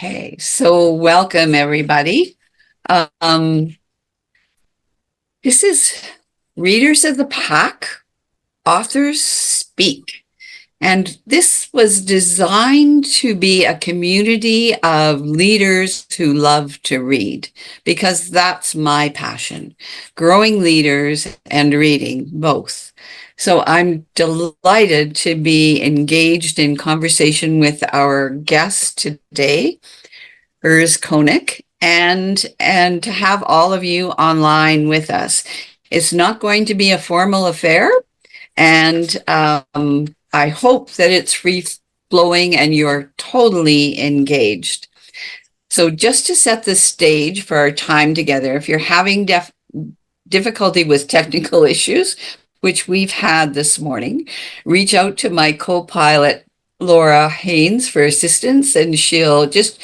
Okay, so welcome everybody. Um, this is Readers of the Pack, Authors Speak. And this was designed to be a community of leaders who love to read, because that's my passion, growing leaders and reading both. So I'm delighted to be engaged in conversation with our guest today, Urs Koenig, and to have all of you online with us. It's not going to be a formal affair, and I hope that it's free flowing and you're totally engaged. So just to set the stage for our time together, if you're having difficulty with technical issues, which we've had this morning, reach out to my co-pilot, Laura Haynes, for assistance, and she'll just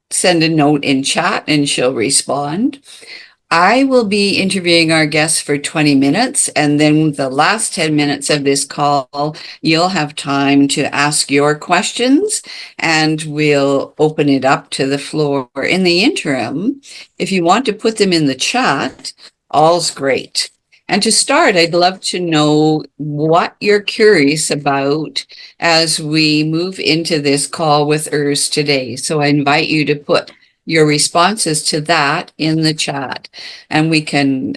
send a note in chat and she'll respond. I will be interviewing our guests for 20 minutes, and then the last 10 minutes of this call, you'll have time to ask your questions, and we'll open it up to the floor. In the interim, if you want to put them in the chat, all's great. And to start, I'd love to know what you're curious about as we move into this call with Urs today. So I invite you to put your responses to that in the chat, and we can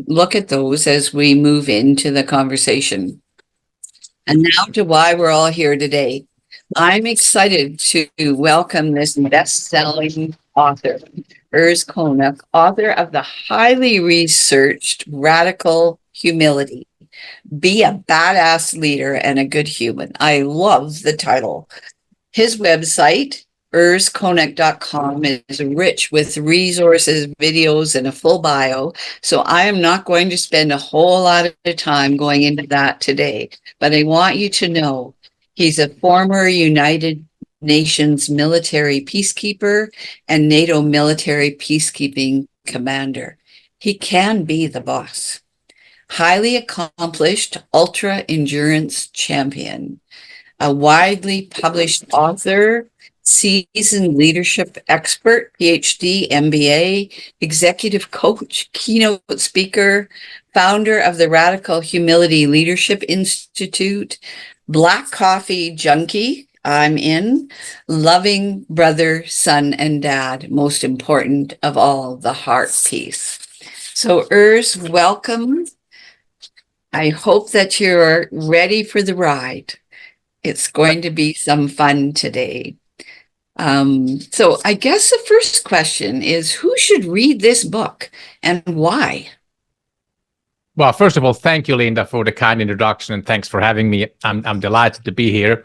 look at those as we move into the conversation. And now to why we're all here today. I'm excited to welcome this best-selling author, Urs Koenig, author of the highly researched Radical Humility, Be a Badass Leader and a Good Human. I love the title. His website, urskoenig.com, is rich with resources, videos, and a full bio. So I am not going to spend a whole lot of time going into that today, but I want you to know he's a former United Nations military peacekeeper and NATO military peacekeeping commander. He can be the boss. Highly accomplished ultra endurance champion, a widely published author, seasoned leadership expert, PhD, MBA, executive coach, keynote speaker, founder of the Radical Humility Leadership Institute, Black Coffee Junkie, I'm in, loving brother, son, and dad, most important of all, the heart piece. So Urs, welcome. I hope that you're ready for the ride. It's going to be some fun today. So I guess the first question is, who should read this book and why? Well, first of all, thank you, Linda, for the kind introduction, and thanks for having me. I'm delighted to be here.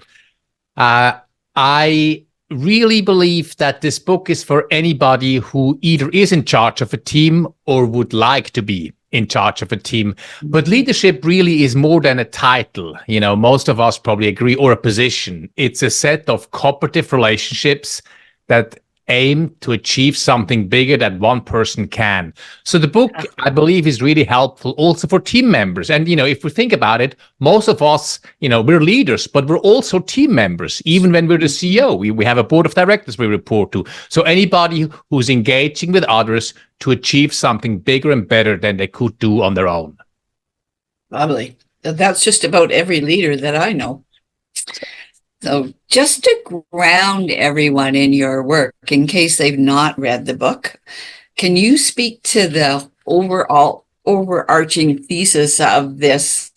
I really believe that this book is for anybody who either is in charge of a team or would like to be in charge of a team. But leadership really is more than a title. You know, most of us probably agree, or a position. It's a set of cooperative relationships that aim to achieve something bigger than one person can. So the book, I believe, is really helpful also for team members. And, you know, if we think about it, most of us, you know, we're leaders, but we're also team members. Even when we're the CEO, we have a board of directors we report to. So anybody who's engaging with others to achieve something bigger and better than they could do on their own. Probably. That's just about every leader that I know. So just to ground everyone in your work, in case they've not read the book, can you speak to the overarching thesis of this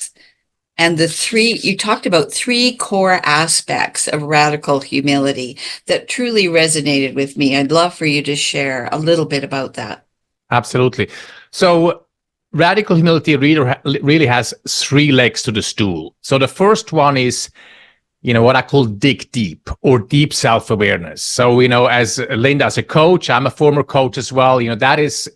and you talked about three core aspects of radical humility that truly resonated with me. I'd love for you to share a little bit about that. Absolutely. So radical humility really has three legs to the stool. So the first one is, you know, what I call dig deep, or deep self-awareness. So, you know, as Linda, as a coach, I'm a former coach as well, you know, that is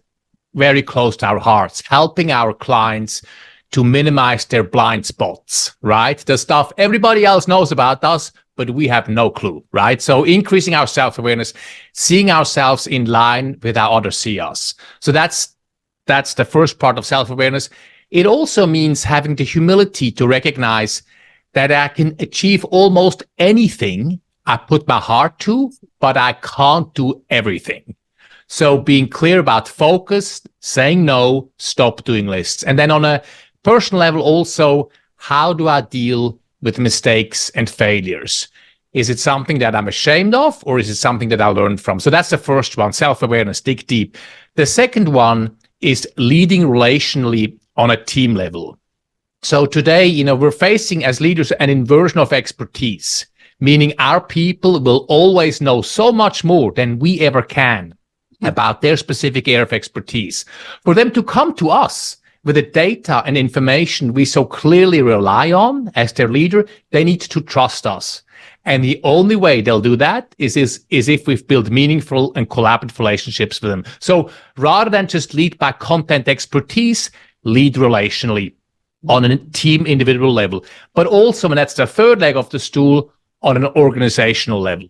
very close to our hearts, helping our clients to minimize their blind spots, right? The stuff everybody else knows about us, but we have no clue, right? So increasing our self-awareness, seeing ourselves in line with how others see us. So that's the first part of self-awareness. It also means having the humility to recognize that I can achieve almost anything I put my heart to, but I can't do everything. So being clear about focus, saying no, stop doing lists. And then on a personal level also, how do I deal with mistakes and failures? Is it something that I'm ashamed of, or is it something that I learned from? So that's the first one, self-awareness, dig deep. The second one is leading relationally on a team level. So today, we're facing as leaders an inversion of expertise, meaning our people will always know so much more than we ever can about their specific area of expertise. For them to come to us with the data and information we so clearly rely on as their leader, they need to trust us. And the only way they'll do that is if we've built meaningful and collaborative relationships with them. So rather than just lead by content expertise, lead relationally on a team individual level. But also, and that's the third leg of the stool, on an organizational level.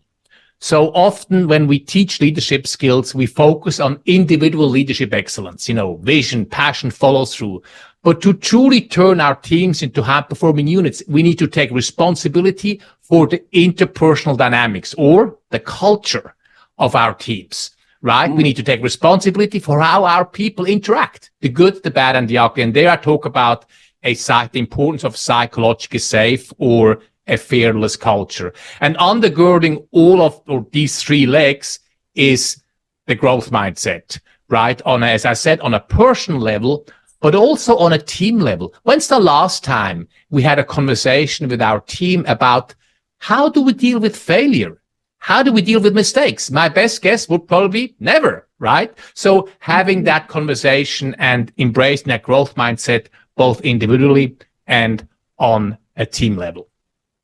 So often when we teach leadership skills, we focus on individual leadership excellence, vision, passion, follow through. But to truly turn our teams into high-performing units, we need to take responsibility for the interpersonal dynamics or the culture of our teams, right? We need to take responsibility for how our people interact, the good, the bad, and the ugly. And there I talk about the importance of psychologically safe or a fearless culture. And undergirding all of these three legs is the growth mindset, right? As I said, on a personal level, but also on a team level. When's the last time we had a conversation with our team about how do we deal with failure? How do we deal with mistakes? My best guess would probably be never, right? So having that conversation and embracing that growth mindset, both individually and on a team level.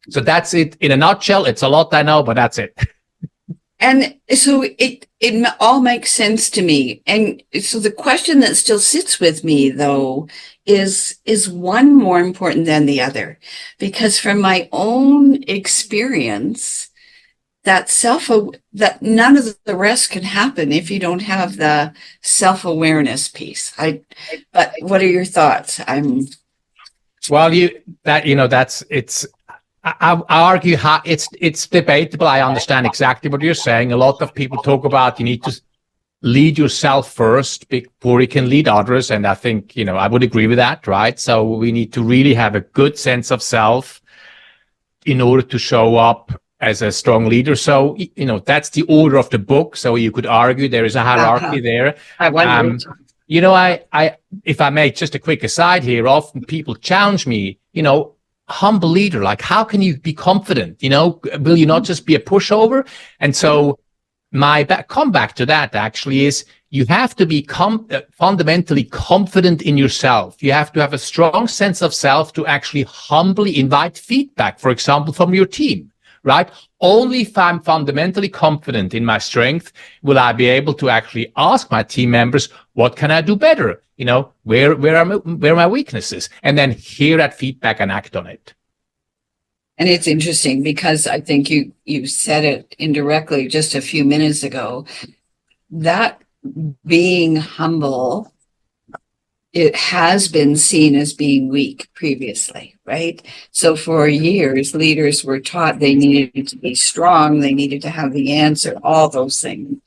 So that's it in a nutshell. It's a lot, I know, but that's it. And so it all makes sense to me. And so the question that still sits with me, though, is one more important than the other? Because from my own experience, that none of the rest can happen if you don't have the self-awareness piece. But what are your thoughts? I argue how it's debatable. I understand exactly what you're saying. A lot of people talk about you need to lead yourself first before you can lead others. And I think, I would agree with that, right? So we need to really have a good sense of self in order to show up as a strong leader. So, that's the order of the book. So you could argue there is a hierarchy there. I wonder. If I make just a quick aside here, often people challenge me, humble leader, like how can you be confident? Will you not just be a pushover? And so my comeback to that actually is you have to be fundamentally confident in yourself. You have to have a strong sense of self to actually humbly invite feedback, for example, from your team, right? Only if I'm fundamentally confident in my strength will I be able to actually ask my team members, what can I do better? Where are my weaknesses? And then hear that feedback and act on it. And it's interesting because I think you said it indirectly just a few minutes ago, that being humble, it has been seen as being weak previously, right? So for years, leaders were taught they needed to be strong, they needed to have the answer, all those things.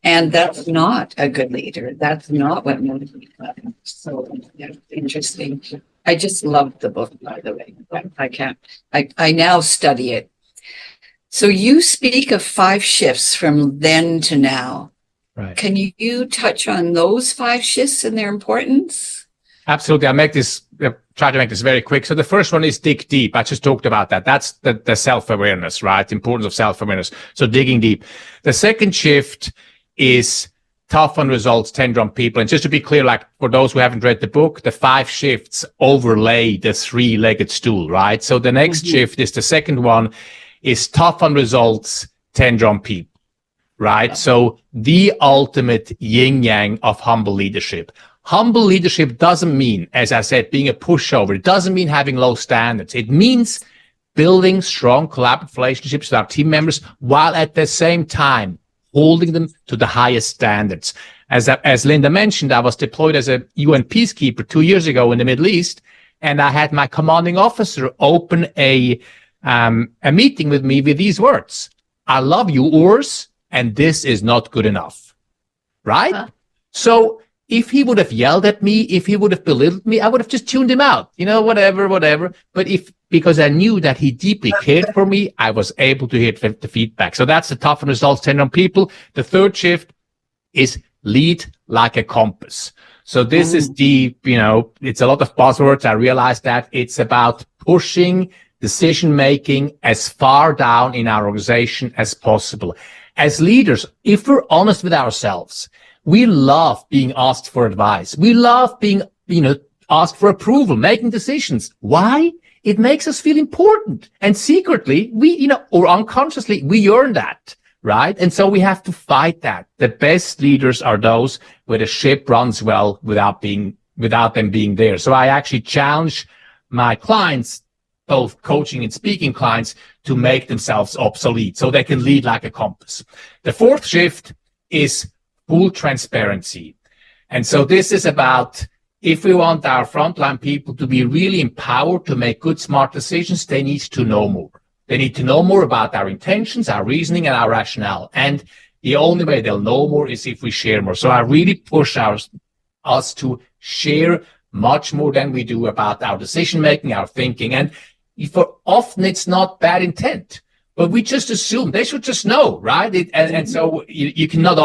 And that's not a good leader. That's not what motivates them. So interesting. I just love the book, by the way. I now study it. So you speak of 5 shifts from then to now. Right. Can you touch on those 5 shifts and their importance? Absolutely. Try to make this very quick. So the first one is dig deep. I just talked about that. That's the self-awareness, right? The importance of self-awareness. So digging deep. The second shift is tough on results, tender on people. And just to be clear, like for those who haven't read the book, the 5 shifts overlay the 3-legged stool, right? So the next shift is the second one is tough on results, tender on people, right? So the ultimate yin yang of humble leadership. Humble leadership doesn't mean, as I said, being a pushover. It doesn't mean having low standards. It means building strong collaborative relationships with our team members while at the same time holding them to the highest standards. As Linda mentioned, I was deployed as a UN peacekeeper 2 years ago in the Middle East, and I had my commanding officer open a meeting with me with these words. I love you, Urs, and this is not good enough. Right? So if he would have yelled at me, if he would have belittled me, I would have just tuned him out, whatever. But because I knew that he deeply cared for me, I was able to hear the feedback. So that's the tough results 10 on people. The third shift is lead like a compass. So this is it's a lot of buzzwords. I realize that it's about pushing decision-making as far down in our organization as possible. As leaders, if we're honest with ourselves, we love being asked for advice. We love being, asked for approval, making decisions. Why? It makes us feel important. And secretly, or unconsciously, we yearn that, right? And so we have to fight that. The best leaders are those where the ship runs well without them being there. So I actually challenge my clients, both coaching and speaking clients, to make themselves obsolete so they can lead like a compass. The fourth shift is full transparency. And so this is about, if we want our frontline people to be really empowered to make good, smart decisions, they need to know more. They need to know more about our intentions, our reasoning, and our rationale. And the only way they'll know more is if we share more. So I really push us to share much more than we do about our decision-making, our thinking. And for often it's not bad intent, but we just assume they should just know, right? And so you cannot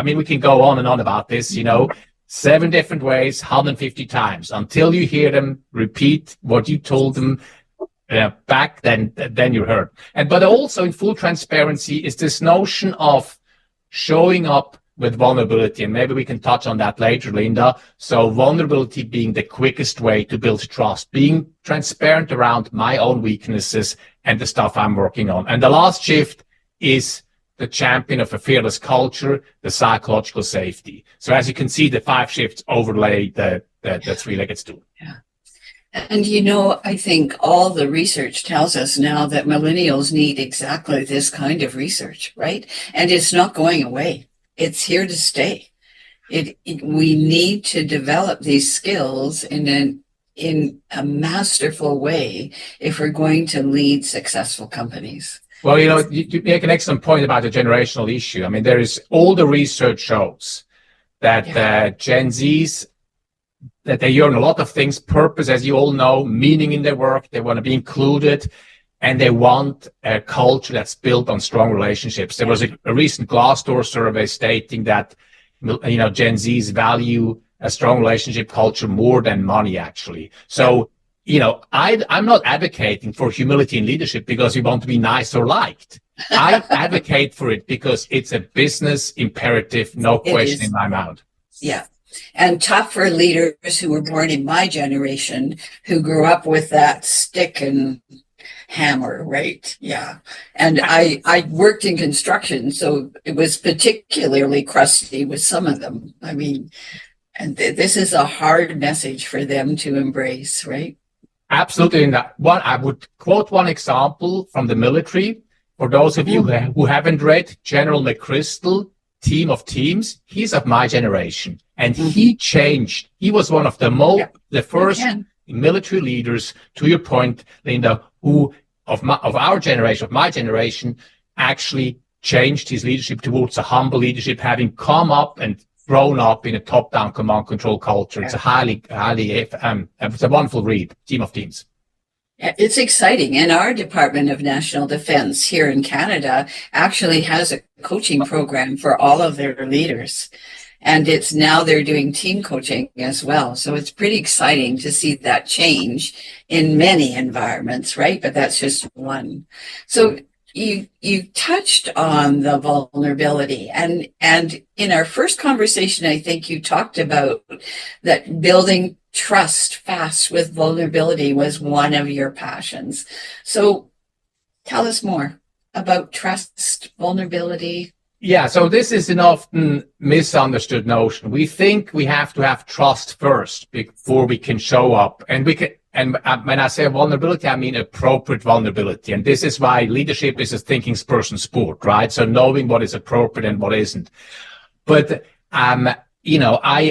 we can go on and on about this, 7 different ways, 150 times until you hear them repeat what you told them back, then you're hurt. But also in full transparency is this notion of showing up with vulnerability. And maybe we can touch on that later, Linda. So vulnerability being the quickest way to build trust, being transparent around my own weaknesses and the stuff I'm working on. And the last shift is the champion of a fearless culture, the psychological safety. So as you can see, the 5 shifts overlay the 3-legged stool. Yeah. And I think all the research tells us now that millennials need exactly this kind of research, right? And it's not going away. It's here to stay. We need to develop these skills in a masterful way if we're going to lead successful companies. Well, you make an excellent point about the generational issue. All the research shows that Gen Zs, that they yearn a lot of things, purpose, as you all know, meaning in their work. They want to be included. And they want a culture that's built on strong relationships. There was a recent Glassdoor survey stating that, Gen Zs value a strong relationship culture more than money, actually. So, I'm not advocating for humility in leadership because we want to be nice or liked. I advocate for it because it's a business imperative, no question in my mind. Yeah. And tough for leaders who were born in my generation, who grew up with that stick and hammer, right? Yeah. And I worked in construction, so it was particularly crusty with some of them. And this is a hard message for them to embrace, right? Absolutely. And I would quote one example from the military. For those of you who haven't read General McChrystal, Team of Teams, he's of my generation. And he changed. He was one of the first military leaders, to your point, Linda, who of my generation, actually changed his leadership towards a humble leadership, having come up and grown up in a top-down command control culture. It's it's a wonderful read, Team of Teams. It's exciting. And our Department of National Defense here in Canada actually has a coaching program for all of their leaders. And they're doing team coaching as well. So it's pretty exciting to see that change in many environments, right? But that's just one. So you touched on the vulnerability, and in our first conversation, I think you talked about that building trust fast with vulnerability was one of your passions. So tell us more about trust, vulnerability. Yeah, so this is an often misunderstood notion. We think we have to have trust first before we can show up. And when I say vulnerability, I mean appropriate vulnerability. And this is why leadership is a thinking person sport, right? So knowing what is appropriate and what isn't. But, I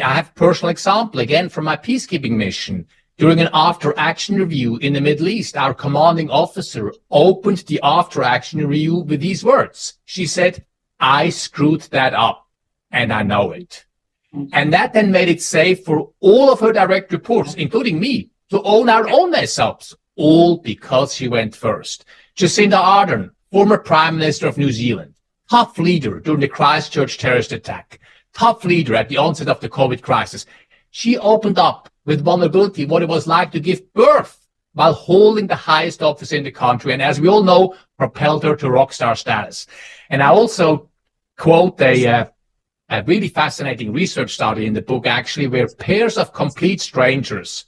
have a personal example, again, from my peacekeeping mission. During an after-action review in the Middle East, our commanding officer opened the after-action review with these words. She said, "I screwed that up, and I know it." And that then made it safe for all of her direct reports, including me, to own our own mess-ups, all because she went first. Jacinda Ardern, former Prime Minister of New Zealand, tough leader during the Christchurch terrorist attack, tough leader at the onset of the COVID crisis. She opened up with vulnerability what it was like to give birth while holding the highest office in the country. And as we all know, propelled her to rock star status. And I also quote a really fascinating research study in the book, actually, where pairs of complete strangers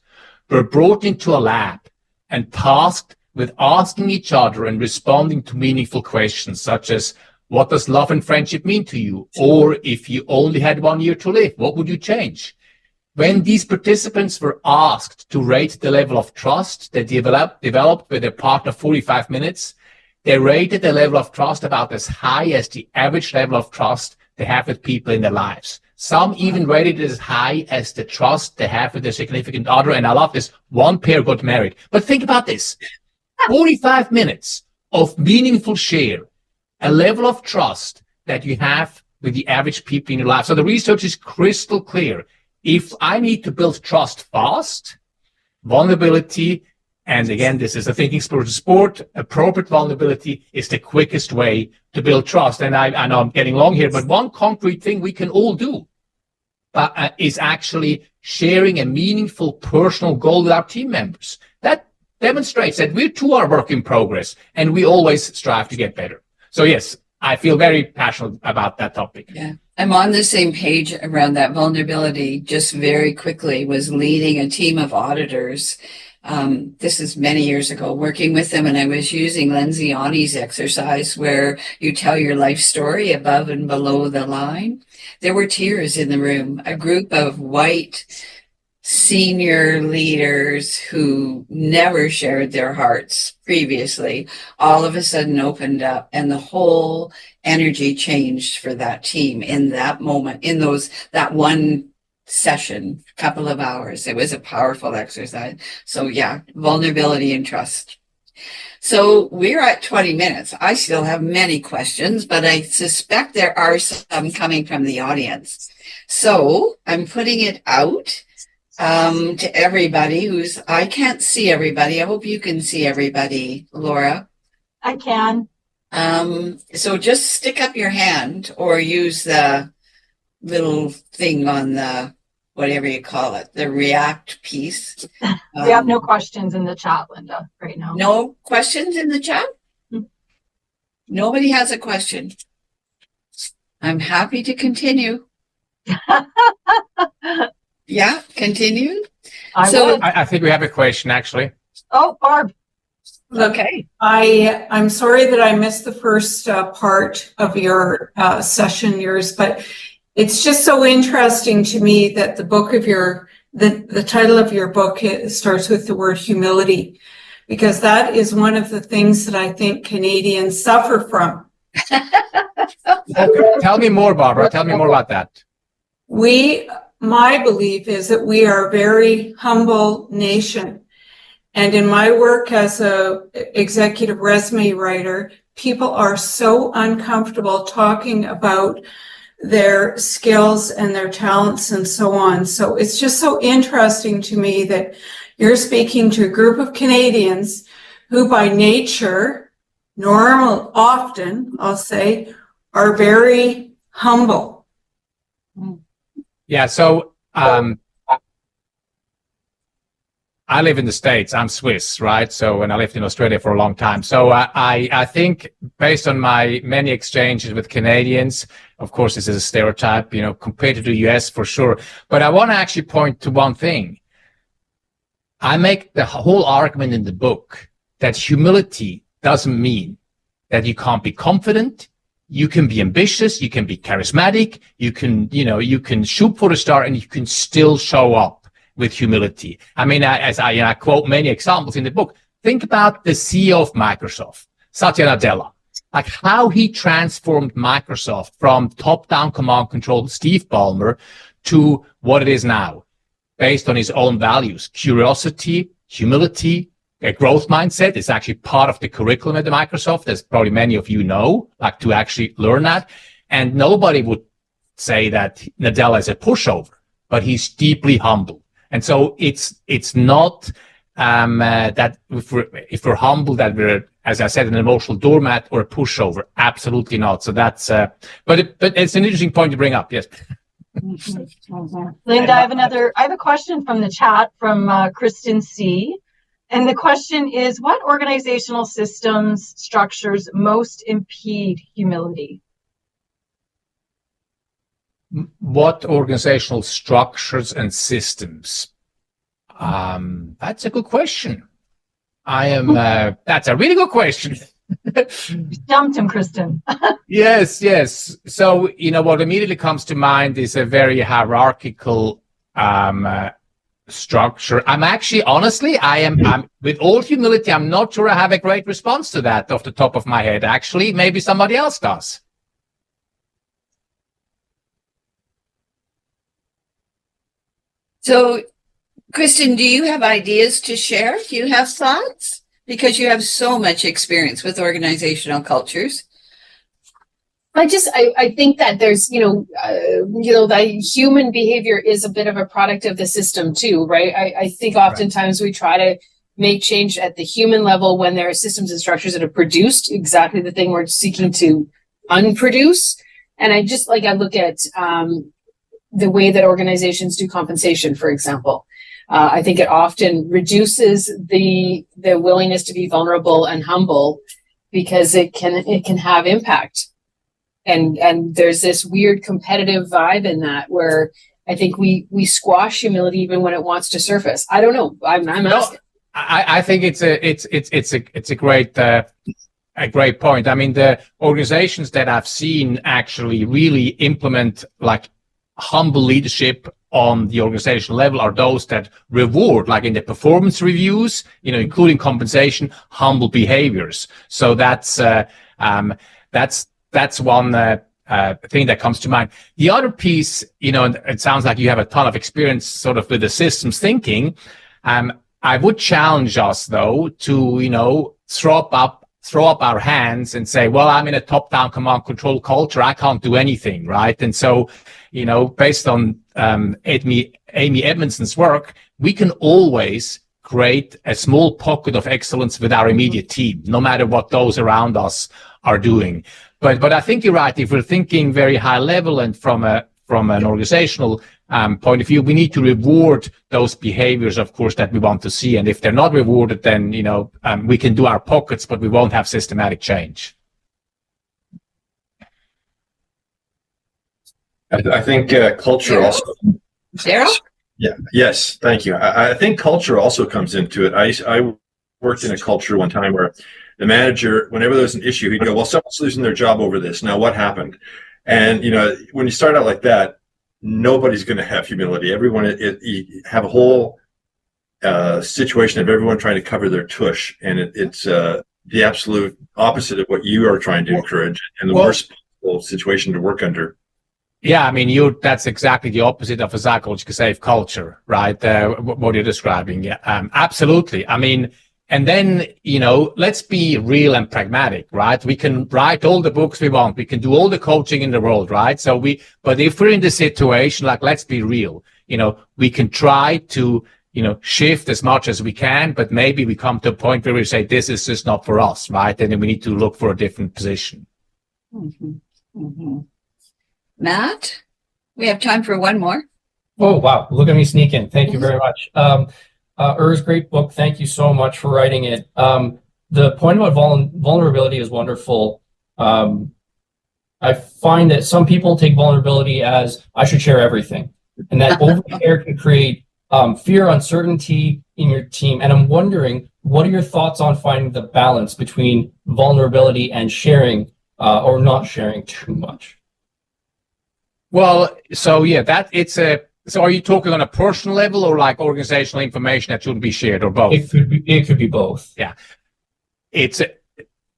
were brought into a lab and tasked with asking each other and responding to meaningful questions such as, what does love and friendship mean to you? Or if you only had 1 year to live, what would you change? When these participants were asked to rate the level of trust they developed with their partner 45 minutes, they rated the level of trust about as high as the average level of trust they have with people in their lives. Some even rated it as high as the trust they have with their significant other. And I love this. One pair got married. But think about this. 45 minutes of meaningful share, a level of trust that you have with the average people in your life. So the research is crystal clear. If I need to build trust fast, vulnerability, and again, this is a thinking sport, appropriate vulnerability is the quickest way to build trust. And I know I'm getting long here, but one concrete thing we can all do is actually sharing a meaningful personal goal with our team members. That demonstrates that we too are work in progress and we always strive to get better. So yes, I feel very passionate about that topic. Yeah, I'm on the same page around that vulnerability. Just very quickly was leading a team of auditors. This is many years ago, working with them, and I was using Lencioni's exercise where you tell your life story above and below the line. There were tears in the room, a group of white senior leaders who never shared their hearts previously, all of a sudden opened up, and the whole energy changed for that team in that moment, in that one session, couple of hours. It was a powerful exercise. So yeah, vulnerability and trust. So we're at 20 minutes. I still have many questions, but I suspect there are some coming from the audience. So I'm putting it out to everybody I can't see everybody. I hope you can see everybody, Laura. I can. So just stick up your hand or use the little thing on the, whatever you call it, the react piece. We have no questions in the chat, Linda, right now. No questions in the chat? Mm-hmm. Nobody has a question. I'm happy to continue. Yeah, continue. I think we have a question, actually. Oh, Barb. Okay. I'm sorry that I missed the first part of your session, yours, but it's just so interesting to me that the title of your book starts with the word humility, because that is one of the things that I think Canadians suffer from. Okay. Tell me more, Barbara. Tell me more about that. My belief is that we are a very humble nation. And in my work as a executive resume writer, people are so uncomfortable talking about their skills and their talents and so on. So it's just so interesting to me that you're speaking to a group of Canadians who by nature, often, I'll say, are very humble. Yeah, so I live in the States. I'm Swiss, right? So, and I lived in Australia for a long time. So I think based on my many exchanges with Canadians, of course, this is a stereotype, compared to the US for sure. But I want to actually point to one thing. I make the whole argument in the book that humility doesn't mean that you can't be confident. You can be ambitious, you can be charismatic, you can shoot for the star, and you can still show up with humility. I mean, as I quote many examples in the book, think about the CEO of Microsoft, Satya Nadella, like how he transformed Microsoft from top-down command control, Steve Ballmer, to what it is now. based on his own values. Curiosity, humility, a growth mindset is actually part of the curriculum at the Microsoft, as probably many of you know, like to actually learn that. And nobody would say that Nadella is a pushover, but he's deeply humble. And so it's not that if we're humble, that we're, as I said, an emotional doormat or a pushover. Absolutely not. So that's, but it's an interesting point to bring up. Yes. Linda, I have a question from the chat from Kristen C. And the question is, what organizational systems, structures most impede humility? What organizational structures and systems? That's a good question. That's a really good question. Stumped him, Kristen. Yes. So, what immediately comes to mind is a very hierarchical structure. I'm actually, honestly, I'm with all humility, I'm not sure I have a great response to that off the top of my head. Actually, maybe somebody else does. So, Kristen, do you have ideas to share? Do you have thoughts? Because you have so much experience with organizational cultures. I think that there's, the human behavior is a bit of a product of the system too, right? I think oftentimes we try to make change at the human level when there are systems and structures that have produced exactly the thing we're seeking to unproduce. And I look at the way that organizations do compensation, for example. I think it often reduces the willingness to be vulnerable and humble because it can have impact. And there's this weird competitive vibe in that where I think we squash humility even when it wants to surface. I don't know. I'm asking. I think it's a great point. I mean, the organizations that I've seen actually really implement like humble leadership on the organizational level are those that reward, like in the performance reviews, including compensation, humble behaviors. So that's one thing that comes to mind. The other piece, and it sounds like you have a ton of experience sort of with the systems thinking. I would challenge us though to, throw up our hands and say, well, I'm in a top-down command control culture. I can't do anything, right? And so, based on Amy Edmondson's work, we can always create a small pocket of excellence with our immediate team, no matter what those around us are doing. But I think you're right. If we're thinking very high level and from an organizational point of view, we need to reward those behaviors, of course, that we want to see. And if they're not rewarded, then we can do our pockets, but we won't have systematic change. I think culture also. Daryl? Yeah. Yes. Thank you. I think culture also comes into it. I worked in a culture one time where the manager, whenever there was an issue, he'd go, well, someone's losing their job over this. Now, what happened? And, when you start out like that, nobody's going to have humility. Everyone, you have a whole situation of everyone trying to cover their tush. And it's the absolute opposite of what you are trying to encourage and the worst possible situation to work under. Yeah, I mean, that's exactly the opposite of a psychologically safe culture, right? What you're describing. Yeah, absolutely. I mean, and then, let's be real and pragmatic, right? We can write all the books we want. We can do all the coaching in the world, right? But if we're in the situation, like, let's be real, we can try to, shift as much as we can, but maybe we come to a point where we say, this is just not for us, right? And then we need to look for a different position. Mm-hmm. Mm-hmm. Matt, we have time for one more. Oh, wow. Look at me sneaking. Thank you very much. Urs, great book. Thank you so much for writing it. The point about vulnerability is wonderful. I find that some people take vulnerability as I should share everything, and that overshare can create fear, uncertainty in your team. And I'm wondering, what are your thoughts on finding the balance between vulnerability and sharing or not sharing too much? Well, so yeah, so are you talking on a personal level or like organizational information that shouldn't be shared, or both? It could be both. Yeah.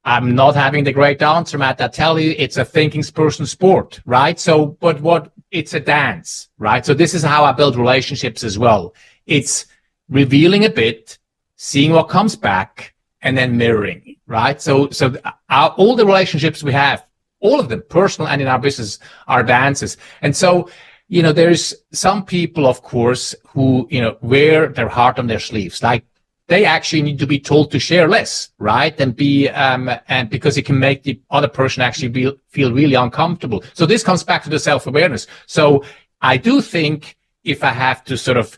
I'm not having the great answer, Matt. I tell you, it's a thinking person sport, right? So, but it's a dance, right? So this is how I build relationships as well. It's revealing a bit, seeing what comes back, and then mirroring, right? So all the relationships we have, all of them, personal and in our business, are dances. And so, there's some people, of course, who, wear their heart on their sleeves. Like, they actually need to be told to share less, right? And because it can make the other person actually feel really uncomfortable. So this comes back to the self-awareness. So I do think, if I have to sort of,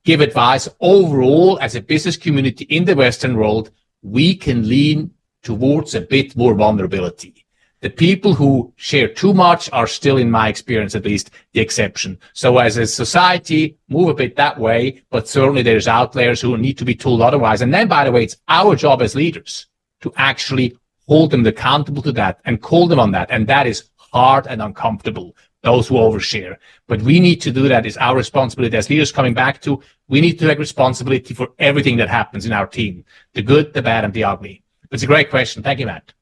give advice overall as a business community in the Western world, we can lean towards a bit more vulnerability. The people who share too much are still, in my experience at least, the exception. So as a society, move a bit that way, but certainly there's outliers who need to be told otherwise. And then, by the way, it's our job as leaders to actually hold them accountable to that and call them on that. And that is hard and uncomfortable, those who overshare. But we need to do that. It's our responsibility as leaders. Coming back to, we need to take responsibility for everything that happens in our team, the good, the bad, and the ugly. It's a great question. Thank you, Matt.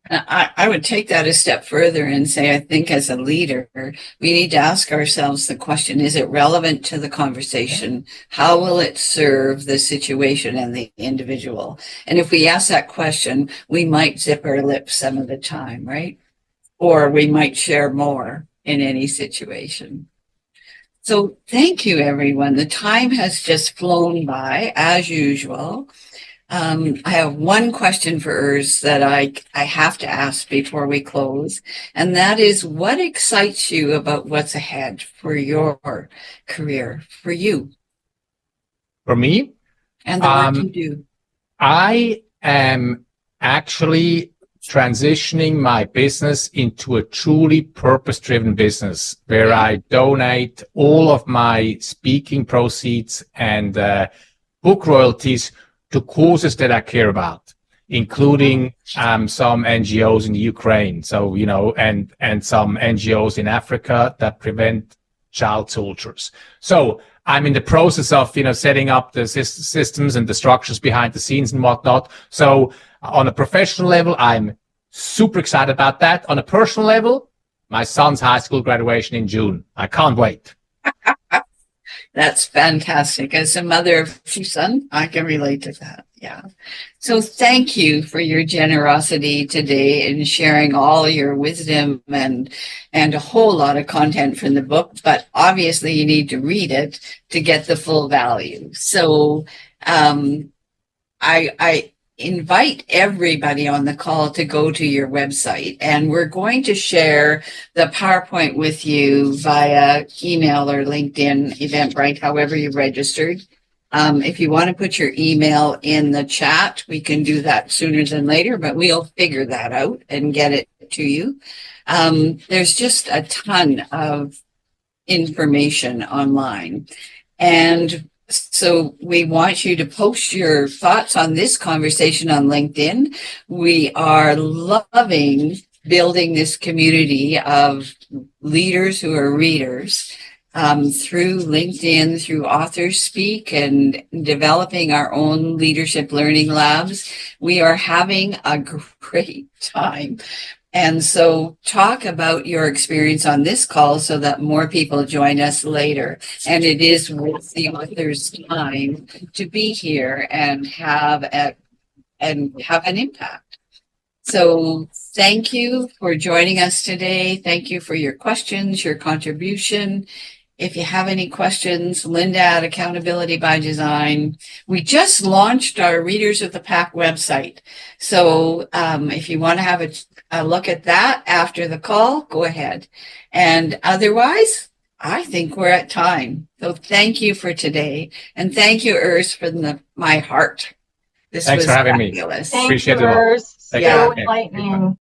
I would take that a step further and say, I think as a leader, we need to ask ourselves the question, is it relevant to the conversation? How will it serve the situation and the individual? And if we ask that question, we might zip our lips some of the time, right? Or we might share more in any situation. So thank you, everyone. The time has just flown by, as usual. I have one question for Urs that I have to ask before we close, and that is, what excites you about what's ahead for your career, for you? For me? And the work you do. I am actually transitioning my business into a truly purpose-driven business where I donate all of my speaking proceeds and book royalties to causes that I care about, including some NGOs in the Ukraine. So, and some NGOs in Africa that prevent child soldiers. So I'm in the process of, setting up the systems and the structures behind the scenes and whatnot. So on a professional level, I'm super excited about that. On a personal level, my son's high school graduation in June. I can't wait. That's fantastic. As a mother of two sons, I can relate to that. Yeah. So thank you for your generosity today in sharing all your wisdom and a whole lot of content from the book. But obviously you need to read it to get the full value. So I invite everybody on the call to go to your website, and we're going to share the PowerPoint with you via email or LinkedIn, Eventbrite, however you registered. If you want to put your email in the chat, we can do that sooner than later, but we'll figure that out and get it to you. There's just a ton of information online, and so we want you to post your thoughts on this conversation on LinkedIn. We are loving building this community of leaders who are readers through LinkedIn, through Authors Speak, and developing our own leadership learning labs. We are having a great time. And so talk about your experience on this call so that more people join us later. And it is worth the author's time to be here and have an impact. So thank you for joining us today. Thank you for your questions, your contribution. If you have any questions, Linda at Accountability by Design. We just launched our Readers of the Pack website. So if you want to have a look at that after the call, go ahead. And otherwise, I think we're at time. So thank you for today. And thank you, Urs, for my heart. Thanks for having me. Thank Appreciate you, it a lot. Urs. Thank So you. enlightening.